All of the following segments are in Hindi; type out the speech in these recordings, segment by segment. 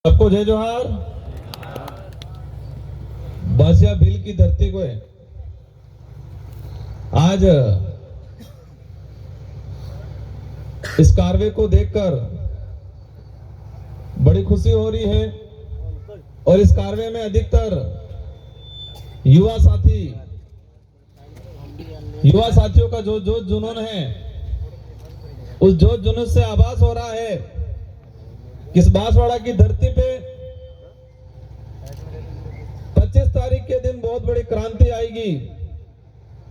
सबको जय जोहार। बासिया भील की धरती को है आज इस कार्य को देखकर बड़ी खुशी हो रही है और इस कार्य में अधिकतर युवा साथियों का जो जोश जुनून है, उस जोश जुनून से आभास हो रहा है कि इस बांसवाड़ा की धरती पे 25 तारीख के दिन बहुत बड़ी क्रांति आएगी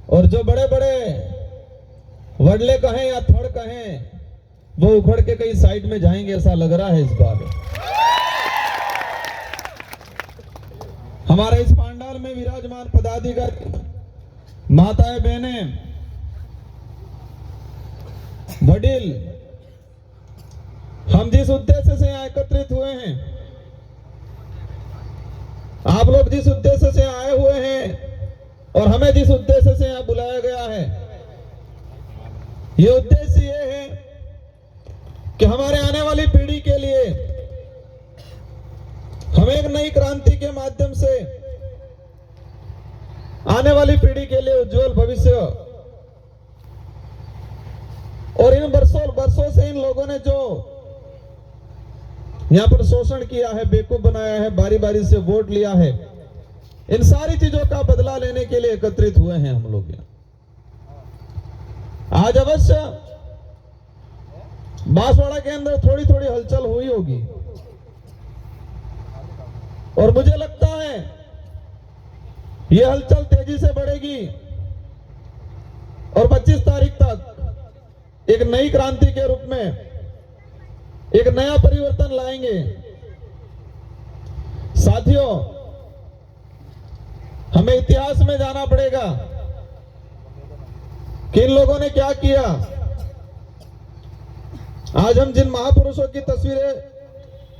और जो बड़े बड़े वडले कहें या थड़ कहें वो उखड़ के कई साइड में जाएंगे, ऐसा लग रहा है इस बार। हमारे इस पांडाल में विराजमान पदाधिकारी, माताएं, बहनें, वडील, हम जिस उद्देश्य से यहाँ एकत्रित हुए हैं, आप लोग जिस उद्देश्य से आए हुए हैं और हमें जिस उद्देश्य से यहाँ बुलाया गया है, ये उद्देश्य ये है कि हमारे आने वाली पीढ़ी के लिए हम एक नई क्रांति के माध्यम से आने वाली पीढ़ी के लिए उज्जवल भविष्य, और इन वर्षों से इन लोगों ने जो यहां पर शोषण किया है, बेवकूफ बनाया है, बारी बारी से वोट लिया है, इन सारी चीजों का बदला लेने के लिए एकत्रित हुए हैं हम लोग यहाँ। आज अवश्य बांसवाड़ा के अंदर थोड़ी थोड़ी हलचल हुई होगी और मुझे लगता है यह हलचल तेजी से बढ़ेगी और 25 तारीख तक एक नई क्रांति के रूप में एक नया परिवर्तन लाएंगे। साथियों, हमें इतिहास में जाना पड़ेगा कि इन लोगों ने क्या किया। आज हम जिन महापुरुषों की तस्वीरें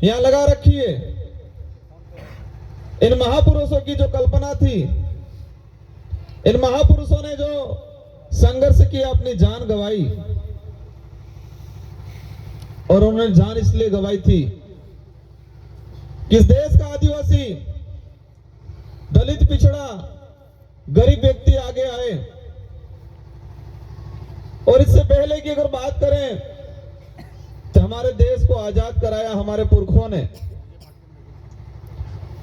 यहां लगा रखी है, इन महापुरुषों की जो कल्पना थी, इन महापुरुषों ने जो संघर्ष किया, अपनी जान गंवाई, और उन्होंने जान इसलिए गंवाई थी कि इस देश का आदिवासी, दलित, पिछड़ा, गरीब व्यक्ति आगे आए। और इससे पहले की अगर बात करें तो हमारे देश को आजाद कराया हमारे पुरखों ने।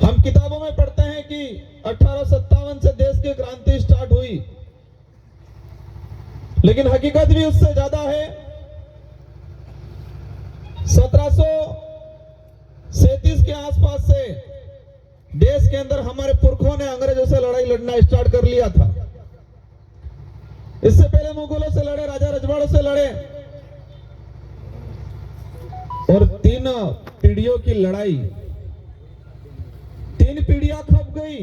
हम किताबों में पढ़ते हैं कि 1857 से देश की क्रांति स्टार्ट हुई, लेकिन हकीकत भी उससे ज्यादा है। 1737 के आसपास से देश के अंदर हमारे पुरखों ने अंग्रेजों से लड़ाई लड़ना स्टार्ट कर लिया था। इससे पहले मुगलों से लड़े, राजा रजवाड़ों से लड़े, और 3 पीढ़ियों की लड़ाई, 3 पीढ़ियां खप गई।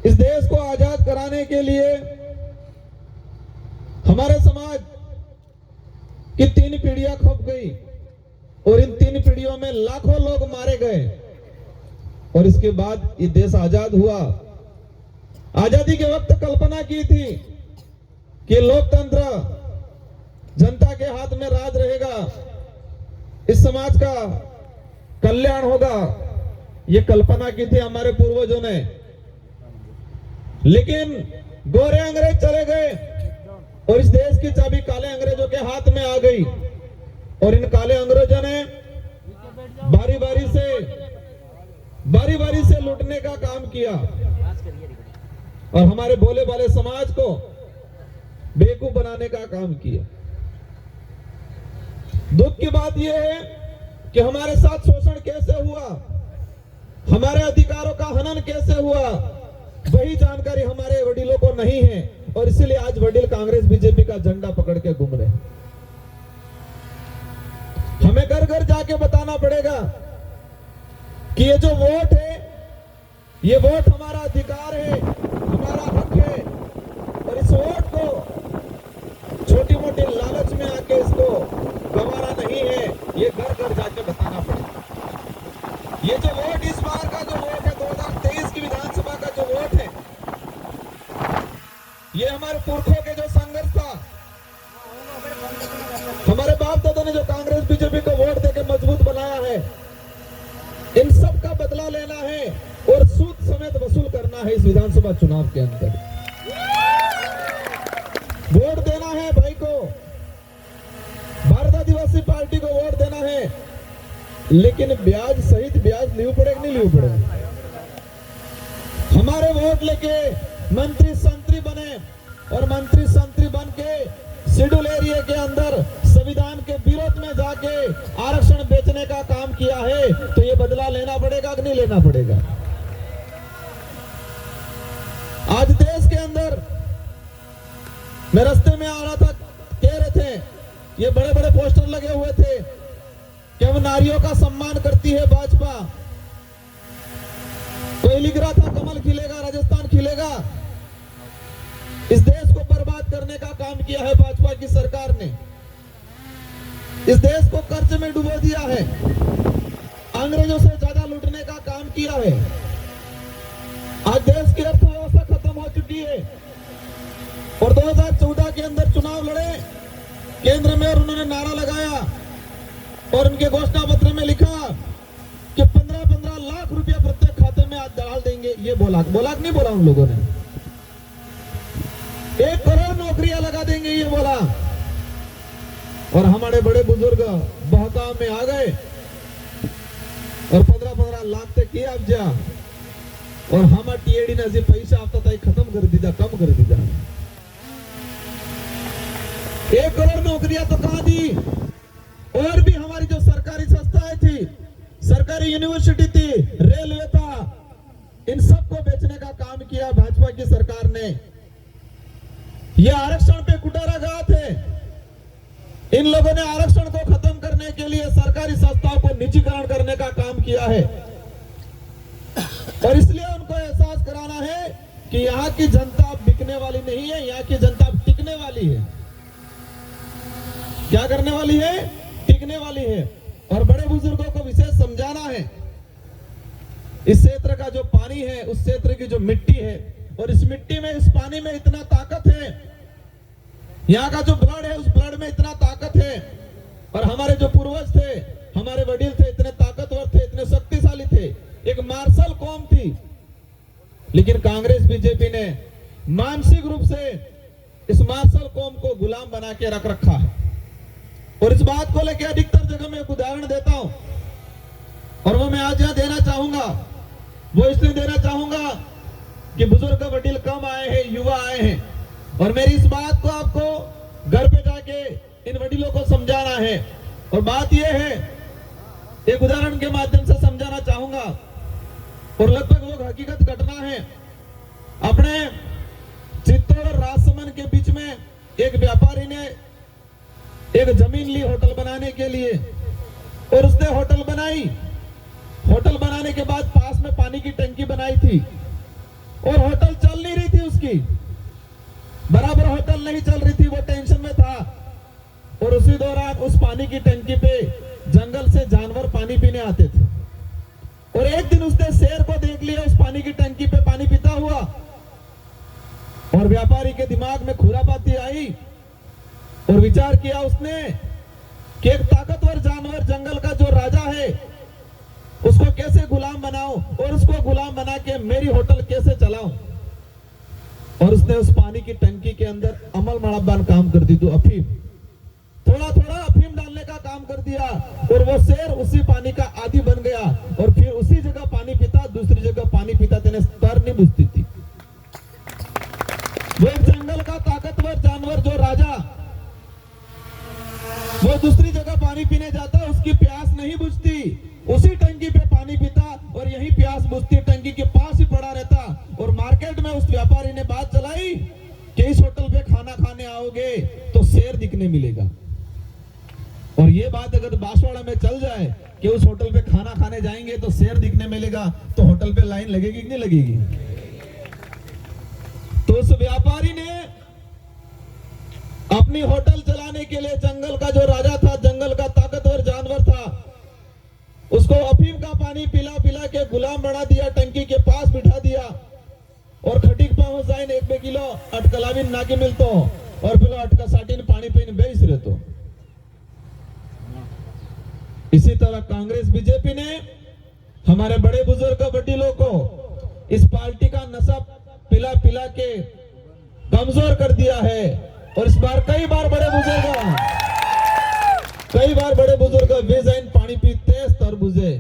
इस देश को आजाद कराने के लिए हमारे समाज की 3 पीढ़ियां खप गई और इन 3 पीढ़ियों में लाखों लोग मारे गए। और इसके बाद ये देश आजाद हुआ। आजादी के वक्त कल्पना की थी कि लोकतंत्र, जनता के हाथ में राज रहेगा, इस समाज का कल्याण होगा, ये कल्पना की थी हमारे पूर्वजों ने। लेकिन गोरे अंग्रेज चले गए और इस देश की चाबी काले अंग्रेजों के हाथ में आ गई और इन काले अंग्रेजों ने बारी बारी से लूटने का काम किया और हमारे भोले भाले समाज को बेवकूफ बनाने का काम किया। दुख की बात यह है कि हमारे साथ शोषण कैसे हुआ, हमारे अधिकारों का हनन कैसे हुआ, वही जानकारी हमारे वडीलों को नहीं है और इसीलिए आज वडील कांग्रेस बीजेपी का झंडा पकड़ के घूम रहे हैं। हमें घर घर जाके बताना पड़ेगा कि ये जो वोट है, ये वोट हमारा अधिकार है, हमारा हक है, और इस वोट को छोटी मोटी लालच में आके इसको गंवाना नहीं है, ये घर घर जाके बताना पड़ेगा। ये जो वोट, इस बार का जो वोट है, 2023 की विधानसभा का जो वोट है, ये हमारे पुरखों के जो संघर्ष था, हमारे बाप दादा ने जो कांग्रेस बीजेपी को वोट देके मजबूत बनाया है इस विधानसभा चुनाव के अंदर। वोट देना है भाई को, भारत आदिवासी पार्टी को वोट देना है, लेकिन ब्याज सहित ब्याज लेनी पड़ेगा, नहीं लेनी पड़ेगा। हमारे वोट लेके मंत्री संतरी बने और मंत्री संतरी बन के शेड्यूल एरिया के अंदर संविधान के विरोध में जाके आरक्षण बेचने का काम किया है, तो ये बदला लेना पड़ेगा कि नहीं लेना पड़ेगा। आज देश के अंदर मैं रास्ते में आ रहा था, कह रहे थे, ये बड़े बड़े पोस्टर लगे हुए थे कि हम नारियों का सम्मान करती है भाजपा। कोई लिख रहा था कमल खिलेगा, राजस्थान खिलेगा। इस देश को बर्बाद करने का काम किया है भाजपा की सरकार ने। इस देश को कर्ज में डुबो दिया है, अंग्रेजों से ज्यादा लूटने का काम किया है। आज देश की अर्थव्यवस्था खत्म हो चुकी है और 2014 के अंदर चुनाव लड़े केंद्र में और उन्होंने नारा लगाया और उनके घोषणा पत्र में लिखा कि 15-15 लाख रुपया प्रत्येक खाते में आज डाल देंगे। ये बोला नहीं बोला उन लोगों ने। 1 करोड़ नौकरियां लगा देंगे, ये बोला। और हमारे बड़े बुजुर्ग बहकाव में आ गए और 15-15 लाख तक किया अब जा, और हम टीएडी ने पैसा आता था खत्म कर दीदा, कम कर दीदा। 1 करोड़ नौकरियां तो कहां दी। और भी हमारी जो सरकारी संस्थाएं थी, सरकारी यूनिवर्सिटी थी, रेलवे था, इन सबको बेचने का काम किया भाजपा की सरकार ने। ये आरक्षण पे कुटारा गा थे। इन लोगों ने आरक्षण को खत्म करने के लिए सरकारी संस्थाओं को निजीकरण करने का काम किया है और इसलिए उनको एहसास कराना है कि यहाँ की जनता बिकने वाली नहीं है, यहाँ की जनता टिकने वाली है। क्या करने वाली है? टिकने वाली है। और बड़े बुजुर्गों को विशेष समझाना है, इस क्षेत्र का जो पानी है, उस क्षेत्र की जो मिट्टी है, और इस मिट्टी में, इस पानी में इतना ताकत है, यहाँ का जो ब्लड है, उस ब्लड में इतना ताकत है। और हमारे जो पूर्वज थे, हमारे वडील थे, इतने ताकतवर थे, इतने शक्तिशाली थे, एक मार्शल कौम थी। लेकिन कांग्रेस बीजेपी ने मानसिक रूप से इस मार्शल कौम को गुलाम बना के रख रखा है। और इस बात को लेकर अधिकतर जगह मैं एक उदाहरण देता हूं और वो मैं आज यहां देना चाहूंगा। वो इसलिए देना चाहूंगा कि बुजुर्ग वडील कम आए हैं, युवा आए हैं, और मेरी इस बात को आपको घर पे जाके इन वडीलों को समझाना है। और बात यह है, एक उदाहरण के माध्यम से समझाना चाहूंगा और लगभग वो हकीकत घटना है। अपने चित्तौड़ और राजसमंद के बीच में एक व्यापारी ने एक जमीन ली होटल बनाने के लिए, और उसने होटल बनाई। होटल बनाने के बाद पास में पानी की टंकी बनाई थी और होटल चल नहीं रही थी उसकी, बराबर होटल नहीं चल रही थी, वो टेंशन में था। और उसी दौरान उस पानी की टंकी पे जंगल से जानवर पानी पीने आते थे और एक दिन उसने शेर को देख लिया उस पानी की टंकी पे पानी पीता हुआ, और व्यापारी के दिमाग में खुरापाती आई और विचार किया उसने कि एक ताकतवर जानवर, जंगल का जो राजा है, उसको कैसे गुलाम बनाऊं और उसको गुलाम बना के मेरी होटल कैसे चलाऊं। और उसने उस पानी की टंकी के अंदर अमल मड़ाबान काम कर दी, तो अफीम, थोड़ा थोड़ा अफीम डालने का काम कर दिया, और वो शेर उसी पानी का आदी बन गया और फिर उसी जगह पानी पीता, दूसरी जगह पानी पीता, तेने स्तर नहीं बुझती थी। वो एक जंगल का ताकतवर जानवर, जो राजा, वो दूसरी जगह पानी पीने जाता, उसकी प्यास नहीं बुझती, उसी टंकी पे पानी पीता और यही प्यास बुझती, टंकी के पास ही पड़ा रहता। और मार्केट में उस व्यापारी ने बात चलाई कि इस होटल पे खाना खाने आओगे तो शेर दिखने मिलेगा। और ये बात अगर बांसवाड़ा में चल जाए कि उस होटल पे खाना खाने जाएंगे तो शेर दिखने मिलेगा, तो होटल पे लाइन लगेगी कि नहीं लगेगी? तो उस व्यापारी ने अपनी होटल चलाने के लिए, जंगल का जो राजा था, जंगल का ताकतवर जानवर था, उसको अफीम का पानी पिला पिला के गुलाम बना दिया, टंकी के पास बिठा दिया और खटीक पहुंच जाए 1-2 किलो अटकलाविन नाके मिलतो और फिर अटका साटी पानी पीने बेच रहते। इसी तरह कांग्रेस बीजेपी ने हमारे बड़े बुजुर्ग वडीलों को इस पार्टी का नशा पिला पिला के कमजोर कर दिया है। और इस बार कई बार बड़े बुजुर्ग वे जैन पानी पीते तरबूजे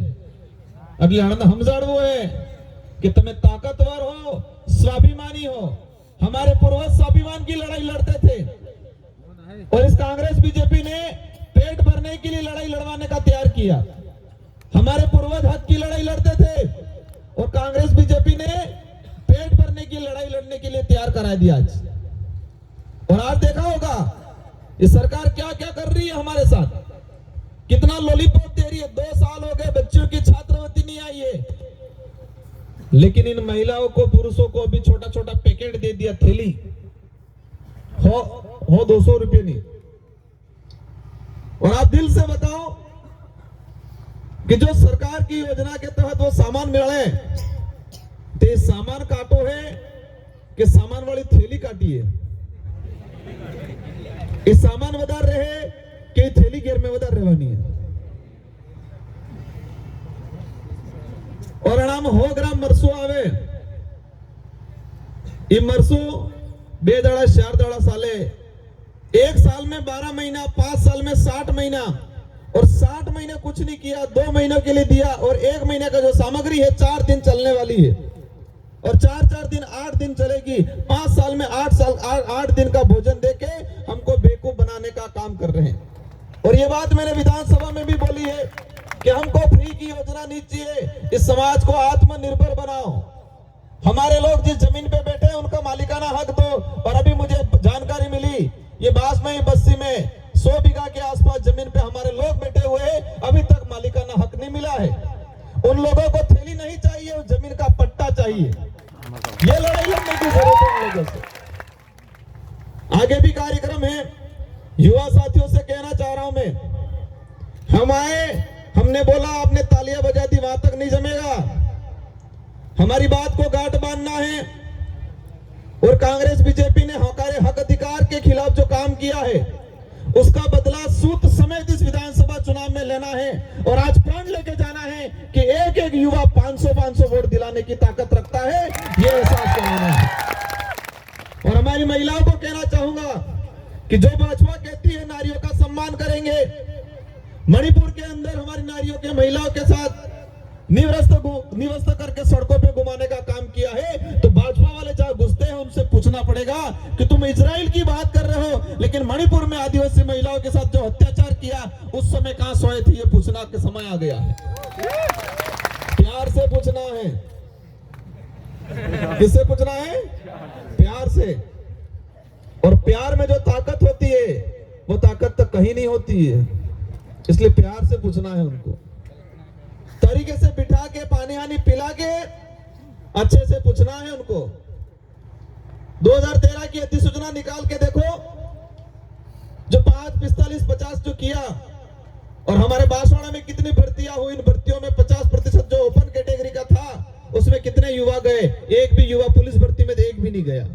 अगले हम जाड़वो है कि तुम्हें ताकतवर हो, स्वाभिमानी हो। हमारे पूर्वज स्वाभिमान की लड़ाई लड़ते थे और इस कांग्रेस बीजेपी ने पेट भरने के लिए लड़ाई लड़वाने का तैयार किया। हमारे पूर्वज हक की लड़ाई लड़ते थे और कांग्रेस बीजेपी ने पेट भरने की लड़ाई लड़ने के लिए तैयार करा दिया आज। और आज देखा होगा ये सरकार क्या क्या कर रही है हमारे साथ, कितना लॉलीपॉप दे रही है। 2 साल हो गए बच्चों की छात्रवृत्ति नहीं आई है, लेकिन इन महिलाओं को पुरुषों को अभी छोटा छोटा पैकेट दे दिया, थैली हो 200 रुपये नहीं। और आप दिल से बताओ कि जो सरकार की योजना के तहत वो सामान मिले तो सामान काटो है कि सामान वाली थैली काटी है। इस सामान वधार रहे कि थैली घेर में वधार रहवानी है। और नाम 100 ग्राम मरसू आवे, ये मरसू 2 दाड़ा 4 दाड़ा साले, 1 साल में 12 महीना, 5 साल में 60 महीना। और 60 महीने कुछ नहीं किया, 2 महीनों के लिए दिया। और 1 महीने का जो सामग्री है 4 दिन चलने वाली है और 4 दिन 8 दिन चलेगी। 5 साल में 8 दिन का भोजन देके हमको बेवकूफ बनाने का काम कर रहे हैं। और ये बात मैंने विधानसभा में भी बोली है कि हमको फ्री की योजना नहीं चाहिए, इस समाज को आत्मनिर्भर बनाओ। हमारे लोग जिस जमीन पे बैठे हैं उनका मालिकाना हक दो। और अभी मुझे जानकारी मिली ये बासमई बस्ती में 100 बीघा के आसपास जमीन पे हमारे लोग बैठे हुए हैं, अभी तक मालिकाना हक नहीं मिला है। उन लोगों को थैली नहीं चाहिए, उस जमीन का पट्टा चाहिए। ये लड़ाई लड़ने की जरूरत है उन लोगों से। आगे भी कार्यक्रम है, युवा साथियों से कहना चाह रहा हूं मैं, हम आए, हमने बोला आपने तालियां बजा दी, वहां तक नहीं जमेगा। हमारी बात को गांठ बांधना है। और कांग्रेस बीजेपी ने हमारे हक अधिकार के खिलाफ जो काम किया है उसका बदला सूत समेत इस विधानसभा चुनाव में लेना है। और आज प्रण लेके जाना है कि एक एक युवा 500 वोट दिलाने की ताकत रखता है, ये एहसास कराना है। और हमारी महिलाओं को कहना चाहूंगा कि जो भाजपा कहती है नारियों का सम्मान करेंगे, मणिपुर के अंदर हमारी नारियों के महिलाओं के साथ निवस्त करके सड़कों पे घुमाने का काम किया है, तो भाजपा वाले जहां घुसते हैं उनसे पूछना पड़ेगा कि तुम इजराइल की बात कर रहे हो, लेकिन मणिपुर में आदिवासी महिलाओं के साथ जो अत्याचार किया उस समय कहां सोए थे, ये पूछना के समय आ गया है। प्यार से पूछना है। किससे पूछना है? प्यार से। और प्यार में जो ताकत होती है वो ताकत तो कहीं नहीं होती है, इसलिए प्यार से पूछना है उनको, तरीके से बिठा के पानी आनी पिला के अच्छे से पूछना है उनको। 2013 की अधिसूचना निकाल के देखो, जो 5, 45, 50 जो किया। और हमारे बांसवाड़ा में कितनी भर्तियां हुई, इन भर्तियों में 50% जो ओपन कैटेगरी का था उसमें कितने युवा गए? एक भी युवा पुलिस भर्ती में एक भी नहीं गया।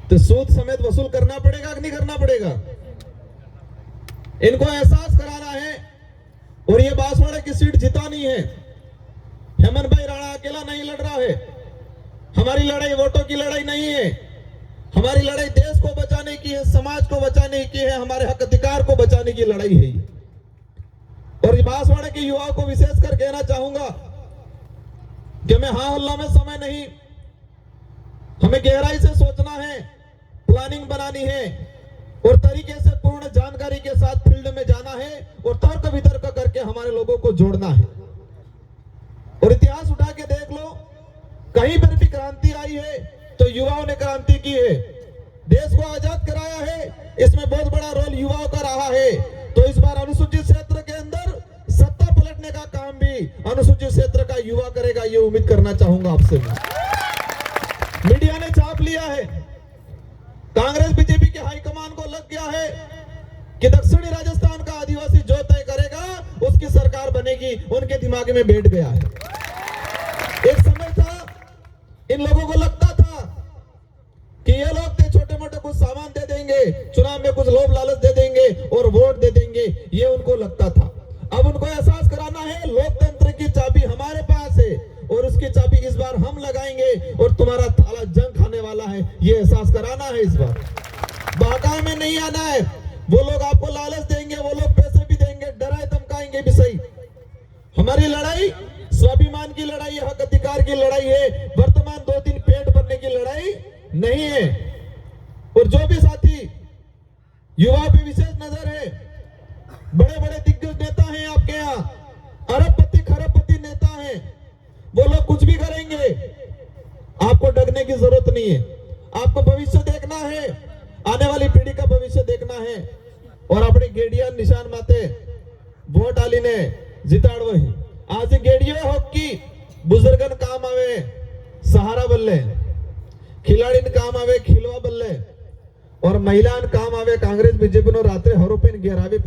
तो सूद समेत वसूल करना पड़ेगा कि नहीं करना पड़ेगा? इनको एहसास कराना है। और ये बांसवाड़ा की सीट जितानी है। हेमंत भाई राणा अकेला नहीं लड़ रहा है। हमारी लड़ाई वोटों की लड़ाई नहीं है, हमारी लड़ाई देश को बचाने की है, समाज को बचाने की है, हमारे हक अधिकार को बचाने की लड़ाई है। और बांसवाड़ा के युवाओं को विशेषकर कहना चाहूंगा कि मैं हाँ हल्ला में समय नहीं, हमें गहराई से सोचना है, प्लानिंग बनानी है और तरीके से पूर्ण जानकारी के साथ फील्ड में जाना है और तर्क वितर्क करके हमारे लोगों को जोड़ना है। और इतिहास उठा के देख लो, कहीं पर भी क्रांति आई है तो युवाओं ने क्रांति की है। देश को आजाद कराया है, इसमें बहुत बड़ा रोल युवाओं का रहा है। तो इस बार अनुसूचित क्षेत्र के अंदर सत्ता पलटने का काम भी अनुसूचित क्षेत्र का युवा करेगा, ये उम्मीद करना चाहूंगा आपसे। मीडिया ने छाप लिया है, कांग्रेस बीजेपी के हाईकमान को लग गया है कि दक्षिणी राजस्थान का आदिवासी जो तय करेगा उसकी सरकार बनेगी, उनके दिमाग में बैठ गया है। एक समय था इन लोगों को लगता था कि ये लोग छोटे मोटे कुछ सामान दे देंगे, चुनाव में कुछ लोभ लालच दे देंगे और वोट दे देंगे, ये उनको लगता था। अब उनको एहसास कराना है लोकतंत्र की चाबी हमारे पास है और उसकी चाबी इस बार हम लगाएंगे और तुम्हारा थाला जंग खाने वाला है, ये एहसास कराना है। इस बार बहकावे में नहीं आना है। वो लोग आपको लालच देंगे, वो लोग पैसे भी देंगे, डराए धमकाएंगे भी सही। हमारी लड़ाई स्वाभिमान की लड़ाई है, हक अधिकार की लड़ाई है, वर्तमान 2 दिन पेट भरने की लड़ाई नहीं है। और जो भी साथी युवा पे विशेष नजर है, बड़े बड़े दिग्गज नेता हैं आपके यहाँ, अरबपति खरबपति नेता हैं, वो लोग कुछ भी करेंगे, आपको डरने की जरूरत नहीं है। आपको भविष्य देखना है, आने वाली पीढ़ी का भविष्य देखना है। और अपनी गेड़िया निशान माते वोट आली ने जिताड़ो है। आज गेड़ियो हॉकी बुजुर्गन काम आवे सहारा बल्ले, खिलाड़ी काम आवे खिलवा बल्ले, और महिला काम आवे कांग्रेस बीजेपी नो रात्रे हरोपे घेरावे।